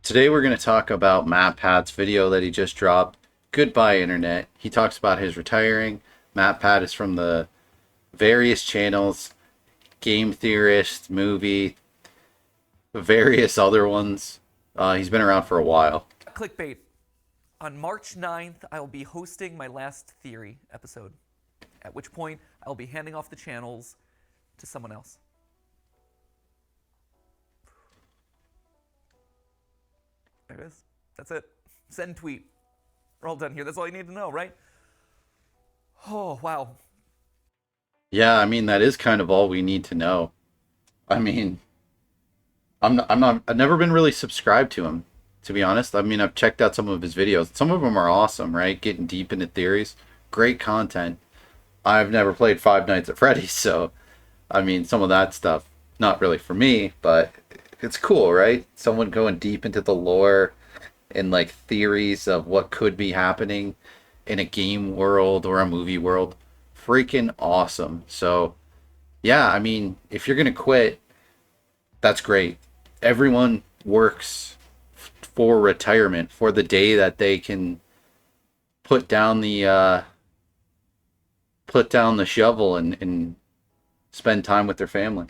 Today we're going to talk about matpat's video that he just dropped, Goodbye Internet. He talks about his retiring. Matpat is from the various channels, Game Theorists, movie, various other ones. He's been around for a while. Clickbait. On March 9th, I will be hosting my last Theory episode, at which point I will be handing off the channels to someone else. There it is. That's it. Send tweet. We're all done here. That's all you need to know, right? Oh, wow. Yeah, I mean that is kind of all we need to know. I mean, I've never been really subscribed to him, to be honest. I mean, I've checked out some of his videos. Some of them are awesome, right? Getting deep into theories, great content. I've never played Five Nights at Freddy's, so I mean, some of that stuff, not really for me, but it's cool, right? Someone going deep into the lore and like theories of what could be happening in a game world or a movie world. Freaking awesome. So, yeah, I mean, if you're going to quit, that's great. Everyone works for retirement, for the day that they can put down the shovel and spend time with their family.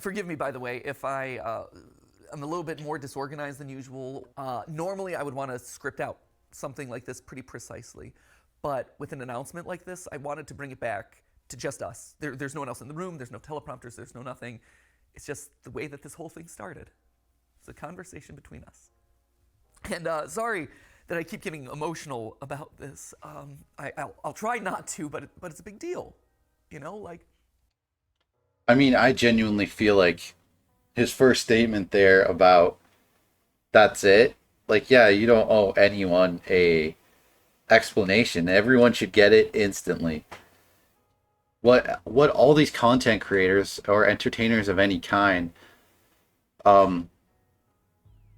Forgive me, by the way, if I'm a little bit more disorganized than usual. Normally, I would want to script out something like this pretty precisely. But with an announcement like this, I wanted to bring it back to just us. There's no one else in the room. There's no teleprompters. There's no nothing. It's just the way that this whole thing started. It's a conversation between us. And sorry that I keep getting emotional about this. I'll try not to, but it's a big deal. You know, like, I mean, I genuinely feel like his first statement there about that's it. Like, yeah, you don't owe anyone a explanation. Everyone should get it instantly. What all these content creators or entertainers of any kind um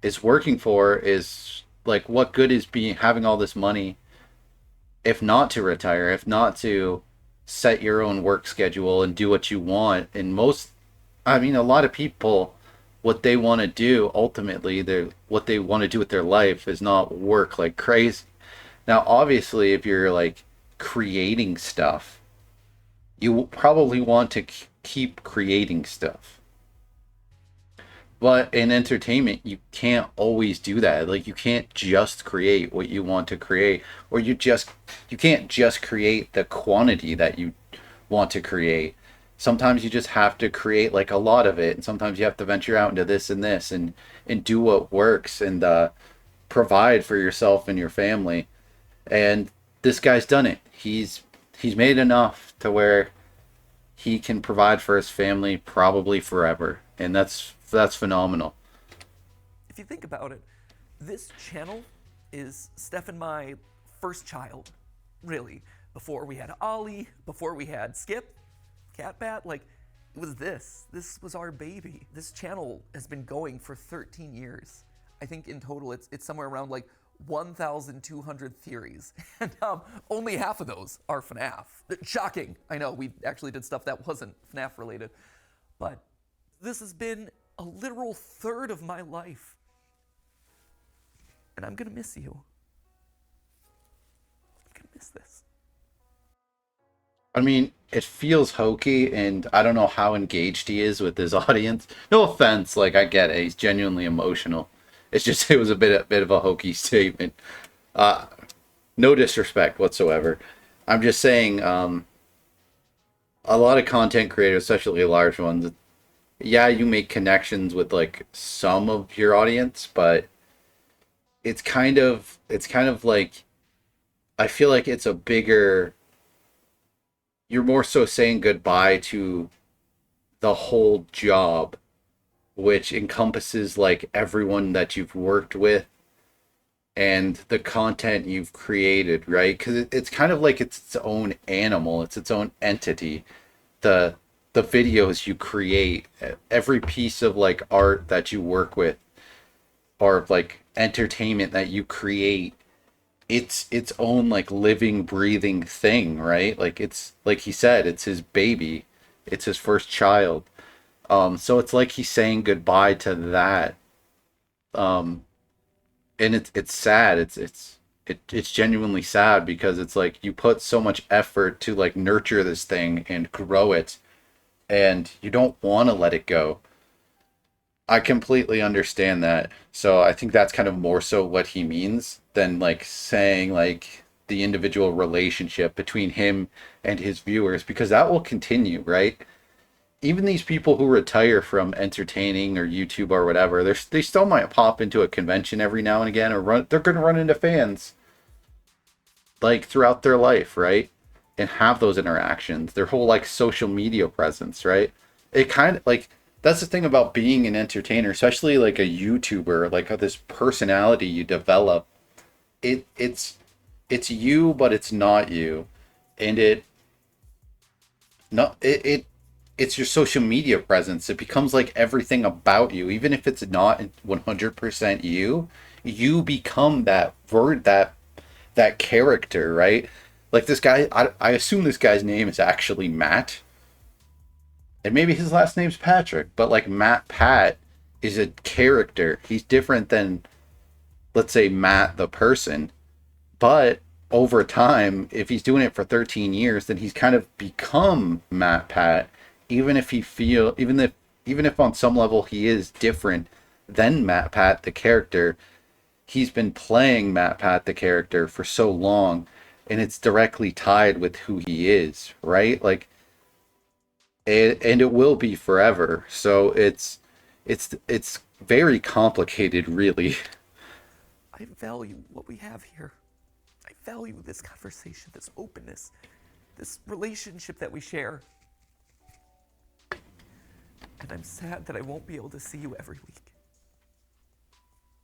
is working for is like what good is being having all this money if not to retire, if not to set your own work schedule and do what you want. And most, I mean, a lot of people, what they want to do ultimately, they what they want to do with their life is not work like crazy. Now, obviously, if you're like creating stuff, you probably want to keep creating stuff. But in entertainment, you can't always do that. Like you can't just create what you want to create, or you can't just create the quantity that you want to create. Sometimes you just have to create like a lot of it, and sometimes you have to venture out into this and this and do what works and provide for yourself and your family. And this guy's done it. He's made enough to where he can provide for his family probably forever, and that's phenomenal. if you think about it, this channel is Steph and my first child, really. Before we had Ollie, before we had Skip, Catbat, like, it was this. This was our baby. This channel has been going for 13 years. I think in total it's somewhere around like 1,200 theories. And only half of those are FNAF. Shocking. I know, we actually did stuff that wasn't FNAF related. But this has been a literal third of my life. And I'm gonna miss you. I'm gonna miss this. I mean, it feels hokey, and I don't know how engaged he is with his audience. No offense, like I get it, he's genuinely emotional. It's just it was a bit of a hokey statement. Uh, no disrespect whatsoever. I'm just saying, a lot of content creators, especially large ones, yeah, you make connections with like some of your audience, but it's kind of like I feel like it's a bigger. You're more so saying goodbye to the whole job, which encompasses like everyone that you've worked with and the content you've created, right? Because it's kind of like it's its own animal, it's its own entity. The videos you create, every piece of like art that you work with, or like entertainment that you create, it's its own like living, breathing thing, right? Like it's like he said, it's his baby, it's his first child. So it's like he's saying goodbye to that. and it's sad. It's genuinely sad because it's like you put so much effort to like nurture this thing and grow it, and you don't want to let it go. I completely understand that. So I think that's kind of more so what he means than like saying like the individual relationship between him and his viewers, because that will continue, right? Even these people who retire from entertaining or YouTube or whatever, they still might pop into a convention every now and again, or they're going to run into fans like throughout their life, right? And have those interactions, their whole like social media presence, right? It kind of like that's the thing about being an entertainer, especially like a YouTuber, like this personality you develop. It's you, but it's not you, and no it it's your social media presence. It becomes like everything about you, even if it's not 100% you. You become that word, that character, right? Like this guy, I assume this guy's name is actually Matt, and maybe his last name's Patrick, but like Matt Pat is a character. He's different than, let's say, Matt the person. But over time, if he's doing it for 13 years, then he's kind of become Matt Pat, even if on some level he is different than Matt Pat the character. He's been playing Matt Pat the character for so long, and it's directly tied with who he is, right? Like, and it will be forever. So it's very complicated, really. I value what we have here. I value this conversation, this openness, this relationship that we share. And I'm sad that I won't be able to see you every week.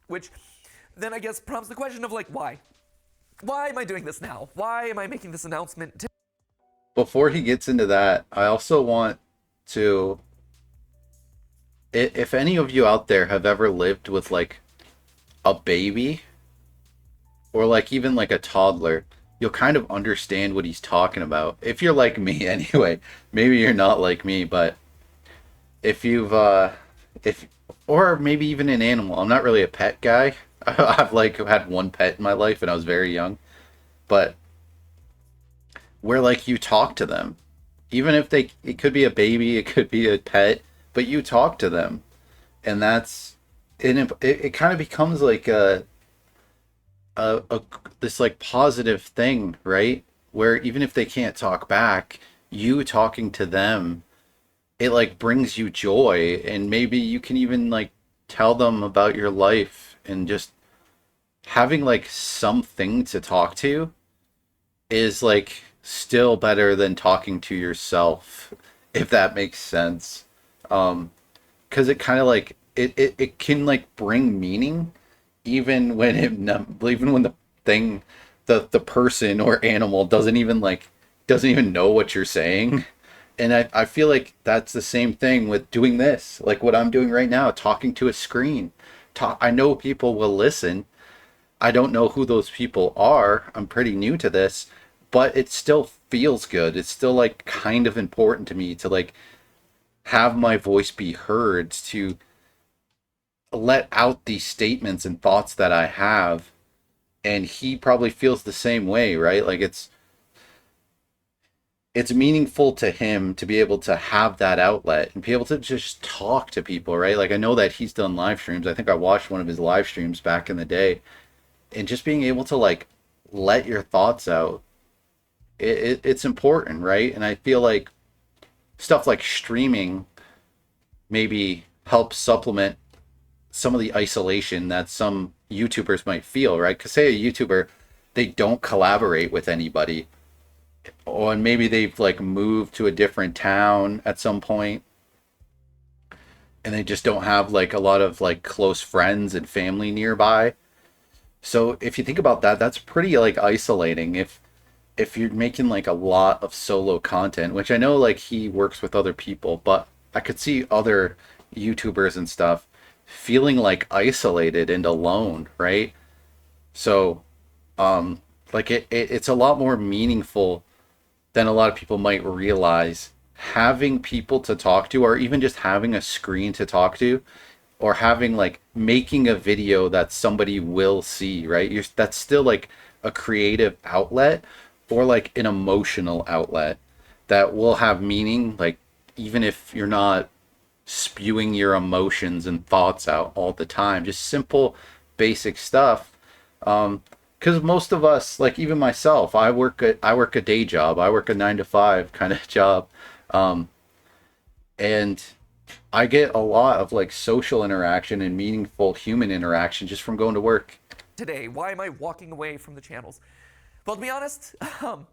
Which then I guess prompts the question of like, why? Why am I doing this now? Why am I making this announcement? Before he gets into that, I also want to, if any of you out there have ever lived with like a baby or like even like a toddler, you'll kind of understand what he's talking about. If you're like me anyway, maybe you're not like me, but if you've if or maybe even an animal. I'm not really a pet guy. I've like had one pet in my life and I was very young, but where like you talk to them, even if they, it could be a baby, it could be a pet, but you talk to them, and that's, and it kind of becomes like a this like positive thing, right? Where even if they can't talk back, you talking to them, it like brings you joy, and maybe you can even like tell them about your life, and just having like something to talk to is like still better than talking to yourself, if that makes sense. Because it kind of like it can like bring meaning even when even when the thing, the person or animal doesn't even know what you're saying. And I feel like that's the same thing with doing this, like what I'm doing right now, talking to a screen. I know people will listen. I don't know who those people are. I'm pretty new to this, but it still feels good. It's still like kind of important to me to like have my voice be heard, to let out these statements and thoughts that I have. And he probably feels the same way, right? Like it's meaningful to him to be able to have that outlet and be able to just talk to people, right? Like I know that he's done live streams. I think I watched one of his live streams back in the day, and just being able to like let your thoughts out, it's important, right? And I feel like stuff like streaming maybe helps supplement some of the isolation that some YouTubers might feel, right? Because say a YouTuber, they don't collaborate with anybody, or maybe they've like moved to a different town at some point, and they just don't have like a lot of like close friends and family nearby. So if you think about that, that's pretty like isolating. If you're making like a lot of solo content, which I know like he works with other people, but I could see other YouTubers and stuff feeling like isolated and alone, right? So like it's a lot more meaningful than a lot of people might realize, having people to talk to, or even just having a screen to talk to, or having like making a video that somebody will see, right? That's still like a creative outlet or like an emotional outlet that will have meaning, like even if you're not spewing your emotions and thoughts out all the time, just simple basic stuff. Because most of us, like even myself, I work a day job, I work a 9 to 5 kind of job, and I get a lot of like social interaction and meaningful human interaction just from going to work. Today, why am I walking away from the channels? Well, to be honest, it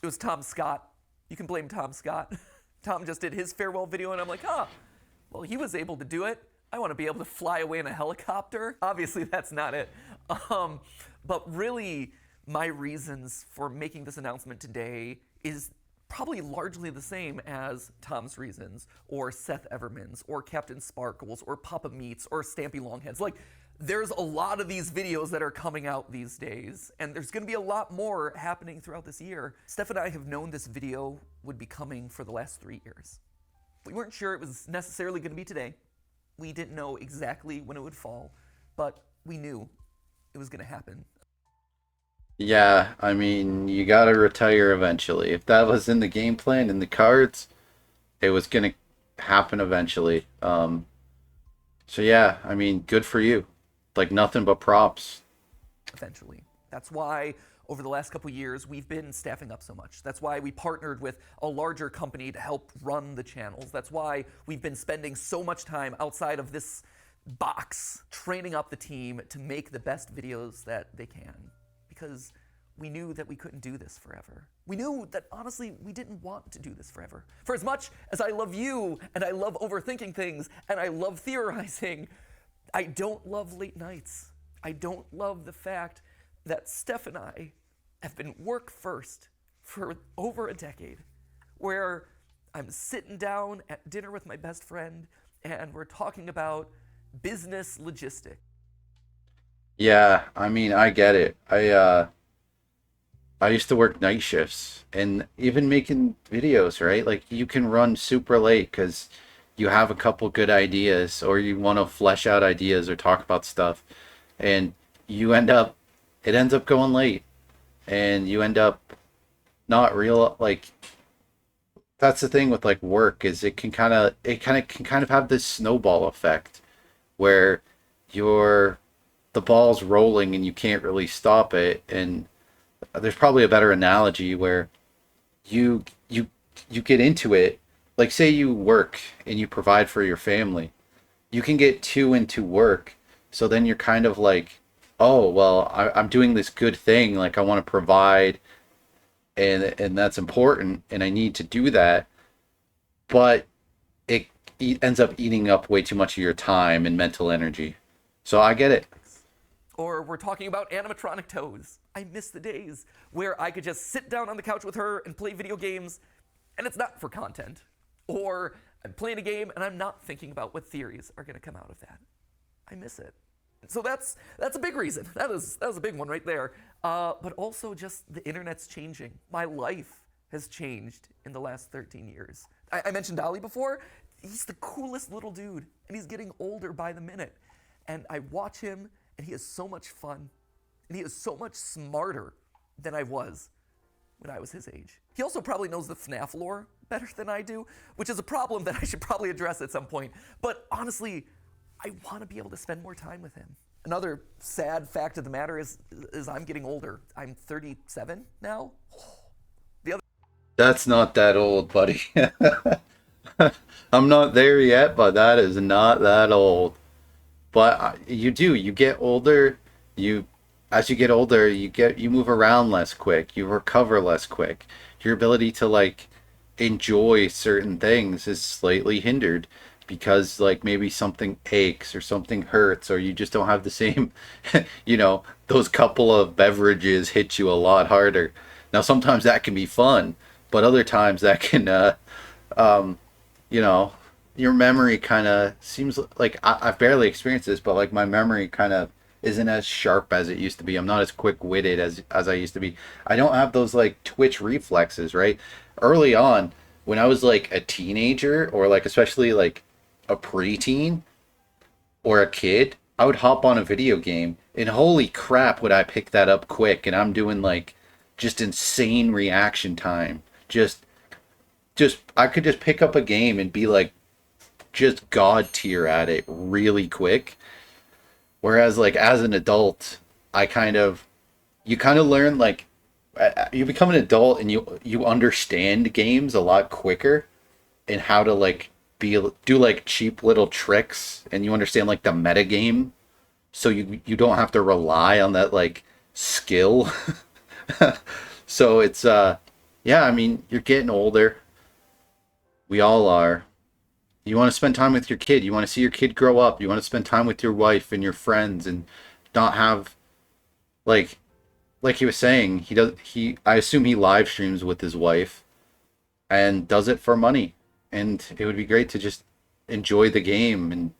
was Tom Scott. You can blame Tom Scott. Tom just did his farewell video, and I'm like, well, he was able to do it. I want to be able to fly away in a helicopter. Obviously, that's not it. But really, my reasons for making this announcement today is probably largely the same as Tom's reasons, or Seth Everman's, or Captain Sparkles, or Papa Meats, or Stampy Longheads. Like, there's a lot of these videos that are coming out these days, and there's going to be a lot more happening throughout this year. Steph and I have known this video would be coming for the last 3 years. We weren't sure it was necessarily going to be today. We didn't know exactly when it would fall, but we knew it was going to happen. Yeah, I mean, you gotta retire eventually. If that was in the game plan, in the cards, it was gonna happen eventually. So yeah, I mean, good for you. Like nothing but props. Eventually. That's why over the last couple years we've been staffing up so much. That's why we partnered with a larger company to help run the channels. That's why we've been spending so much time outside of this box training up the team to make the best videos that they can. Because we knew that we couldn't do this forever. We knew that honestly we didn't want to do this forever. For as much as I love you and I love overthinking things and I love theorizing, I don't love late nights. I don't love the fact that Steph and I have been work first for over a decade, where I'm sitting down at dinner with my best friend and we're talking about business logistics. Yeah, I mean, I get it. I used to work night shifts and even making videos, right? Like you can run super late because you have a couple good ideas or you want to flesh out ideas or talk about stuff and you end up it ends up going late and you end up not real like that's the thing with like work is it can kind of have this snowball effect where you're the ball's rolling and you can't really stop it. And there's probably a better analogy where you you you get into it, like say you work and you provide for your family, you can get too into work, so then you're kind of like, oh well, I'm doing this good thing, like I want to provide, and that's important and I need to do that, but it ends up eating up way too much of your time and mental energy. So I get it. Or we're talking about animatronic toes. I miss the days where I could just sit down on the couch with her and play video games, and it's not for content. Or I'm playing a game and I'm not thinking about what theories are going to come out of that. I miss it. So that's a big reason. That was a big one right there. But also just the internet's changing. My life has changed in the last 13 years. I mentioned Dolly before. He's the coolest little dude, and he's getting older by the minute. And I watch him, and he is so much fun, and he is so much smarter than I was when I was his age. He also probably knows the FNAF lore better than I do, which is a problem that I should probably address at some point. But honestly, I want to be able to spend more time with him. Another sad fact of the matter is I'm getting older. I'm 37 now. The other That's not that old, buddy. I'm not there yet, but that is not that old. But you get older, you as you get older, you move around less quick, you recover less quick. Your ability to like enjoy certain things is slightly hindered because like maybe something aches or something hurts or you just don't have the same those couple of beverages hit you a lot harder. Now sometimes that can be fun, but other times that can um you know, your memory kind of seems like I've barely experienced this, but like my memory kind of isn't as sharp as it used to be. I'm not as quick witted as I used to be. I don't have those like twitch reflexes, right? Early on, when I was like a teenager or like especially like a preteen, or a kid, I would hop on a video game and holy crap would I pick that up quick, and I'm doing like just insane reaction time. Just I could just pick up a game and be like just god tier at it really quick. Whereas like as an adult, I kind of you kind of learn like you become an adult and you understand games a lot quicker and how to like do like cheap little tricks, and you understand like the meta game, so you don't have to rely on that like skill. So it's yeah, I mean, you're getting older. We all are. You want to spend time with your kid. You want to see your kid grow up. You want to spend time with your wife and your friends and not have like he was saying, he I assume he live streams with his wife and does it for money. And it would be great to just enjoy the game and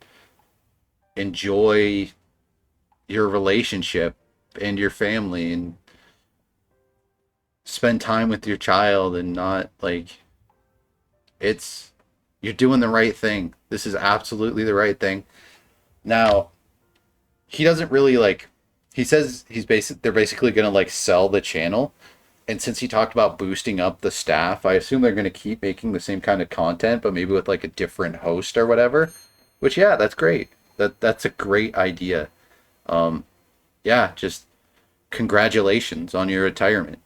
enjoy your relationship and your family and spend time with your child and not like it's you're doing the right thing. This is absolutely the right thing. Now, he doesn't really like he says they're basically going to like sell the channel. And since he talked about boosting up the staff, I assume they're going to keep making the same kind of content, but maybe with like a different host or whatever. Which yeah, that's great. That's a great idea. Um yeah, just congratulations on your retirement.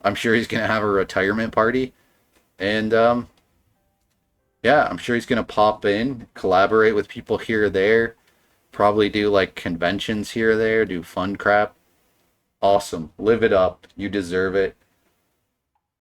I'm sure he's going to have a retirement party, and yeah, I'm sure he's going to pop in, collaborate with people here or there, probably do like conventions here or there, do fun crap. Awesome. Live it up. You deserve it.